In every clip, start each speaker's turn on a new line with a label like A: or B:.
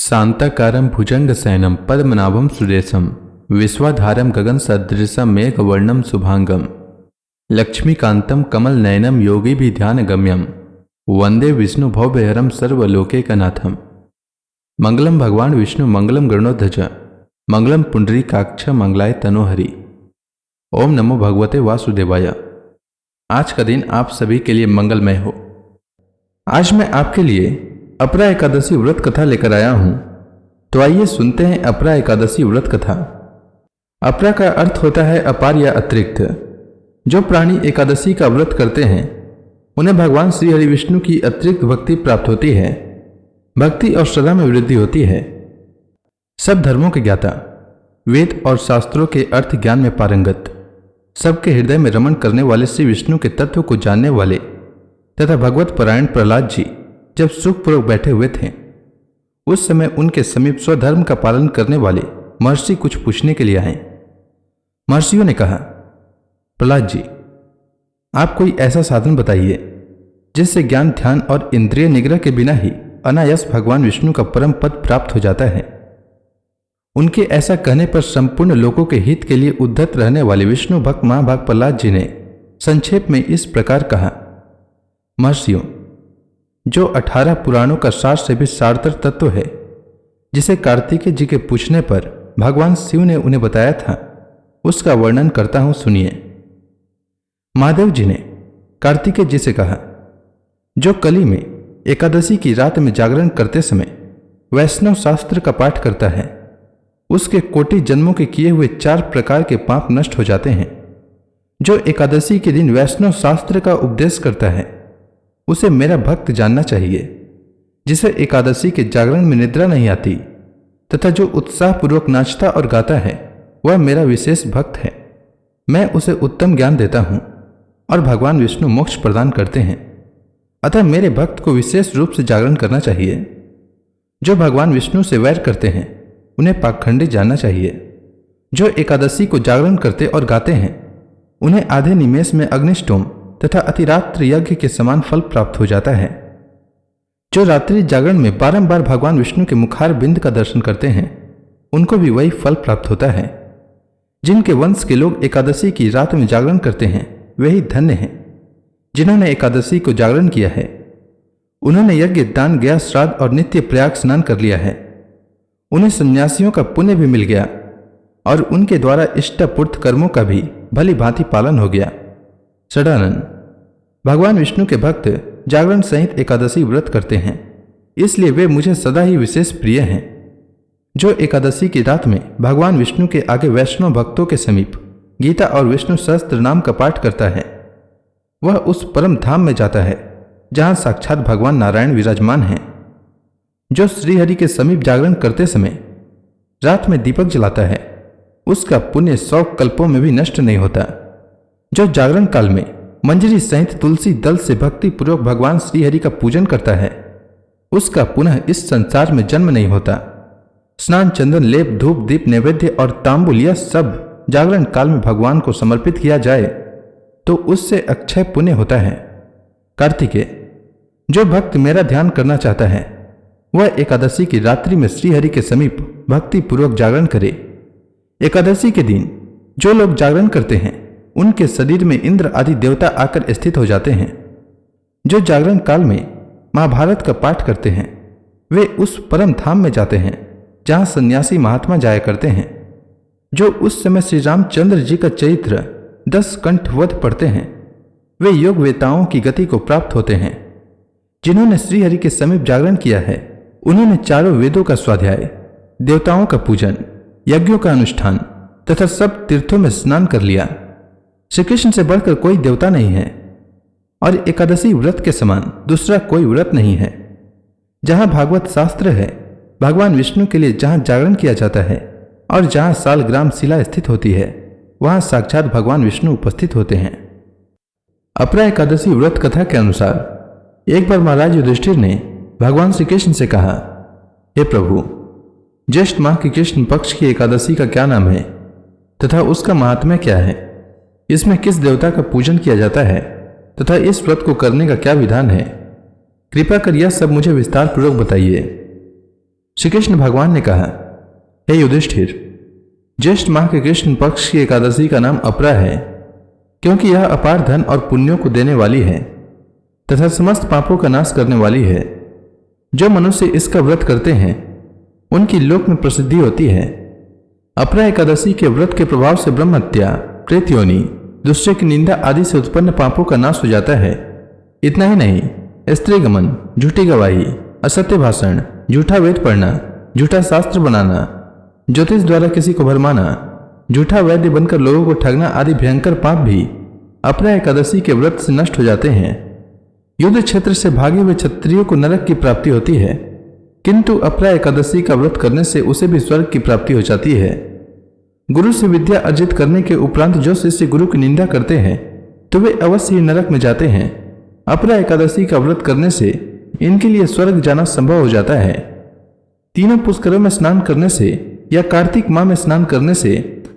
A: शांताकारं भुजंगशयनं पद्मनाभं सुरेशं विश्वाधारं गगनसदृशं मेघवर्णं शुभांगं लक्ष्मीकान्तं कमलनयनं योगिभिर्ध्यानगम्यं वंदे विष्णु भवभयहरं सर्वलोकैकनाथं। मंगलम भगवान विष्णु मंगलम गरुड़ध्वज मंगलम पुंडरीकाक्ष मंगलाय तनोहरि। ओम नमो भगवते वासुदेवाय। आज का दिन आप सभी के लिए मंगलमय हो। आज मैं आपके लिए अपरा एकादशी व्रत कथा लेकर आया हूं, तो आइए सुनते हैं अपरा एकादशी व्रत कथा। अपरा का अर्थ होता है अपार या अतिरिक्त। जो प्राणी एकादशी का व्रत करते हैं उन्हें भगवान श्री हरि विष्णु की अतिरिक्त भक्ति प्राप्त होती है। भक्ति और श्रद्धा में वृद्धि होती है। सब धर्मों के ज्ञाता, वेद और शास्त्रों के अर्थ ज्ञान में पारंगत, सबके हृदय में रमण करने वाले श्री विष्णु के तत्व को जानने वाले तथा भगवत परायण प्रहलाद जी जब सुखपूर्वक बैठे हुए थे, उस समय उनके समीप स्वधर्म का पालन करने वाले महर्षि कुछ पूछने के लिए आए। महर्षियों ने कहा, प्रहलाद जी, आप कोई ऐसा साधन बताइए जिससे ज्ञान, ध्यान और इंद्रिय निग्रह के बिना ही अनायास भगवान विष्णु का परम पद प्राप्त हो जाता है। उनके ऐसा कहने पर संपूर्ण लोगों के हित के लिए उद्धत रहने वाले विष्णु भक्त महाभाग प्रहलाद जी ने संक्षेप में इस प्रकार कहा, महर्षियों, जो 18 पुराणों का सार से भी सारतर तत्व है, जिसे कार्तिकेय जी के पूछने पर भगवान शिव ने उन्हें बताया था, उसका वर्णन करता हूं, सुनिए। महादेव जी ने कार्तिकेय जी से कहा, जो कली में एकादशी की रात में जागरण करते समय वैष्णव शास्त्र का पाठ करता है, उसके कोटि जन्मों के किए हुए 4 प्रकार के पाप नष्ट हो जाते हैं। जो एकादशी के दिन वैष्णव शास्त्र का उपदेश करता है, उसे मेरा भक्त जानना चाहिए। जिसे एकादशी के जागरण में निद्रा नहीं आती तथा जो उत्साहपूर्वक नाचता और गाता है, वह मेरा विशेष भक्त है। मैं उसे उत्तम ज्ञान देता हूं और भगवान विष्णु मोक्ष प्रदान करते हैं। अतः मेरे भक्त को विशेष रूप से जागरण करना चाहिए। जो भगवान विष्णु से वैर करते हैं, उन्हें पाखंडी जानना चाहिए। जो एकादशी को जागरण करते और गाते हैं, उन्हें आधे निमेष में अग्निष्टोम तथा अतिरात्र यज्ञ के समान फल प्राप्त हो जाता है। जो रात्रि जागरण में बारंबार भगवान विष्णु के मुखार बिंद का दर्शन करते हैं, उनको भी वही फल प्राप्त होता है। जिनके वंश के लोग एकादशी की रात में जागरण करते हैं, वे ही धन्य हैं। जिन्होंने एकादशी को जागरण किया है, उन्होंने यज्ञ, दान, गया, श्राद्ध और नित्य प्रयाग स्नान कर लिया है। उन्हें सन्यासियों का पुण्य भी मिल गया और उनके द्वारा इष्टपूर्त कर्मों का भी भली भांति पालन हो गया। षडानन, भगवान विष्णु के भक्त जागरण सहित एकादशी व्रत करते हैं, इसलिए वे मुझे सदा ही विशेष प्रिय हैं। जो एकादशी की रात में भगवान विष्णु के आगे वैष्णव भक्तों के समीप गीता और विष्णु सहस्त्र नाम का पाठ करता है, वह उस परम धाम में जाता है जहां साक्षात भगवान नारायण विराजमान हैं। जो श्रीहरि के समीप जागरण करते समय रात में दीपक जलाता है, उसका पुण्य 100 कल्पों में भी नष्ट नहीं होता। जो जागरण काल में मंजरी सहित तुलसी दल से भक्ति पूर्वक भगवान श्रीहरि का पूजन करता है, उसका पुनः इस संसार में जन्म नहीं होता। स्नान, चंदन, लेप, धूप, दीप, नैवेद्य और तांबुल, यह सब जागरण काल में भगवान को समर्पित किया जाए तो उससे अक्षय पुण्य होता है। कार्तिकेय, जो भक्त मेरा ध्यान करना चाहता है, वह एकादशी की रात्रि में श्रीहरि के समीप भक्ति पूर्वक जागरण करे। एकादशी के दिन जो लोग जागरण करते हैं, उनके शरीर में इंद्र आदि देवता आकर स्थित हो जाते हैं। जो जागरण काल में महाभारत का पाठ करते हैं, वे उस परम धाम में जाते हैं जहां सन्यासी महात्मा जाया करते हैं। जो उस समय श्री रामचंद्र जी का चरित्र 10 कंठवध पढ़ते हैं, वे योग वेताओं की गति को प्राप्त होते हैं। जिन्होंने श्रीहरि के समीप जागरण किया है, उन्होंने चारों वेदों का स्वाध्याय, देवताओं का पूजन, यज्ञों का अनुष्ठान तथा सब तीर्थों में स्नान कर लिया। श्री कृष्ण से बढ़कर कोई देवता नहीं है और एकादशी व्रत के समान दूसरा कोई व्रत नहीं है। जहां भागवत शास्त्र है, भगवान विष्णु के लिए जहां जागरण किया जाता है और जहां सालग्राम शिला स्थित होती है, वहां साक्षात भगवान विष्णु उपस्थित होते हैं। अपरा एकादशी व्रत कथा के अनुसार एक बार महाराज युधिष्ठिर ने भगवान श्री कृष्ण से कहा, हे प्रभु, ज्येष्ठ माह की कृष्ण पक्ष की एकादशी का क्या नाम है तथा उसका महात्म्य क्या है? इसमें किस देवता का पूजन किया जाता है तथा इस व्रत को करने का क्या विधान है? कृपा कर यह सब मुझे विस्तार पूर्वक बताइए। श्री कृष्ण भगवान ने कहा, हे युधिष्ठिर, ज्येष्ठ माह के कृष्ण पक्ष की एकादशी का नाम अपरा है, क्योंकि यह अपार धन और पुण्यों को देने वाली है तथा समस्त पापों का नाश करने वाली है। जो मनुष्य इसका व्रत करते हैं उनकी लोक में प्रसिद्धि होती है। अपरा एकादशी के व्रत के प्रभाव से ब्रह्म हत्या, प्रेत योनि, दूसरे की निंदा आदि से उत्पन्न पापों का नाश हो जाता है। इतना ही नहीं, स्त्री गमन, झूठी गवाही, असत्य भाषण, झूठा वेद पढ़ना, झूठा शास्त्र बनाना, ज्योतिष द्वारा किसी को भरमाना, झूठा वैद्य बनकर लोगों को ठगना आदि भयंकर पाप भी अपरा एकादशी के व्रत से नष्ट हो जाते हैं। युद्ध क्षेत्र से भागे हुए क्षत्रियों को नरक की प्राप्ति होती है, किंतु अपरा एकादशी का व्रत करने से उसे भी स्वर्ग की प्राप्ति हो जाती है। गुरु से विद्या अर्जित करने के उपरांत जो शिष्य गुरु की निंदा करते हैं तो वे अवश्य ही नरक में जाते हैं। अपरा एकादशी का व्रत करने से इनके लिए स्वर्ग जाना संभव हो जाता है। तीनों पुष्करों में स्नान करने से या कार्तिक माह में स्नान करने से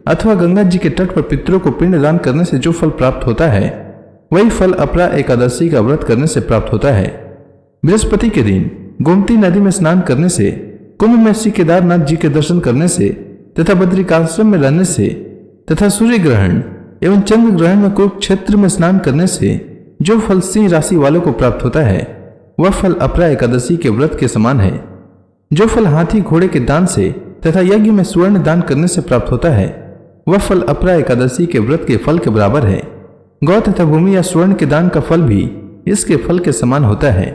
A: अथवा गंगा जी के तट पर पितरों को पिंड दान करने से जो फल प्राप्त होता है वही फल अपरा एकादशी का व्रत करने से प्राप्त होता है। बृहस्पति के दिन गोमती नदी में स्नान करने से, कुंभ में श्री केदारनाथ जी के दर्शन करने से तथा बद्रिकाश्रम में रहने से तथा सूर्य ग्रहण एवं चंद्र ग्रहण में कुरुक्षेत्र में स्नान करने से जो फल सिंह राशि वालों को प्राप्त होता है वह फल अपरा एकादशी के व्रत के समान है। जो फल हाथी घोड़े के दान से तथा यज्ञ में स्वर्ण दान करने से प्राप्त होता है वह फल अपरा एकादशी के व्रत के फल के बराबर है। गौ तथा भूमि या स्वर्ण के दान का फल भी इसके फल के समान होता है।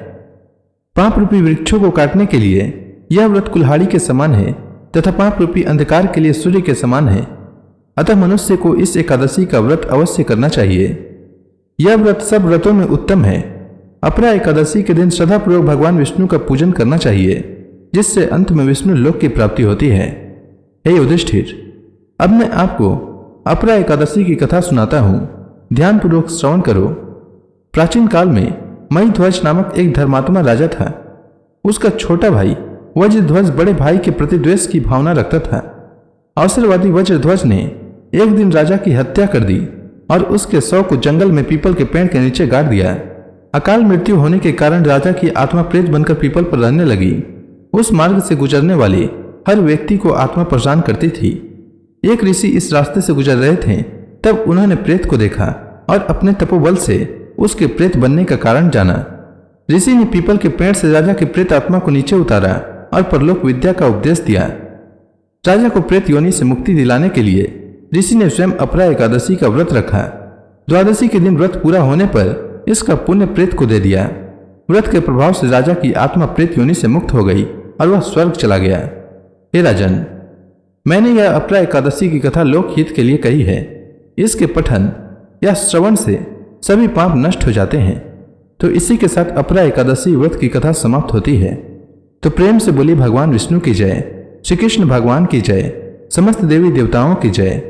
A: पाप रूपी वृक्षों को काटने के लिए यह व्रत कुल्हाड़ी के समान है तथा पाप रूपी अंधकार के लिए सूर्य के समान है। अतः मनुष्य को इस एकादशी का व्रत अवश्य करना चाहिए। यह व्रत सब व्रतों में उत्तम है। अपरा एकादशी के दिन श्रद्धापूर्वक भगवान विष्णु का पूजन करना चाहिए, जिससे अंत में विष्णु लोक की प्राप्ति होती है। हे युधिष्ठिर, अब मैं आपको अपरा एकादशी की कथा सुनाता हूं, ध्यानपूर्वक श्रवण करो। प्राचीन काल में महीध्वज नामक एक धर्मात्मा राजा था। उसका छोटा भाई वज्रध्वज बड़े भाई के प्रति द्वेष की भावना रखता था। अवसरवादी वज्रध्वज ने एक दिन राजा की हत्या कर दी और उसके शव को जंगल में पीपल के पेड़ के नीचे गाड़ दिया। अकाल मृत्यु होने के कारण राजा की आत्मा प्रेत बनकर पीपल पर रहने लगी। उस मार्ग से गुजरने वाले हर व्यक्ति को आत्मा परेशान करती थी। एक ऋषि इस रास्ते से गुजर रहे थे, तब उन्होंने प्रेत को देखा और अपने तपोबल से उसके प्रेत बनने का कारण जाना। ऋषि ने पीपल के पेड़ से राजा की प्रेत आत्मा को नीचे उतारा और परलोक विद्या का उपदेश दिया। राजा को प्रेत योनि से मुक्ति दिलाने के लिए ऋषि ने स्वयं अपरा एकादशी का व्रत रखा। द्वादशी के दिन व्रत पूरा होने पर इसका पुण्य प्रेत को दे दिया। व्रत के प्रभाव से राजा की आत्मा प्रेत योनि से मुक्त हो गई और वह स्वर्ग चला गया। हे राजन, मैंने यह अपरा एकादशी की कथा लोकहित के लिए कही है। इसके पठन या श्रवण से सभी पाप नष्ट हो जाते हैं। तो इसी के साथ अपरा एकादशी व्रत की कथा समाप्त होती है। तो प्रेम से बोली भगवान विष्णु की जय, श्री कृष्ण भगवान की जय, समस्त देवी देवताओं की जय।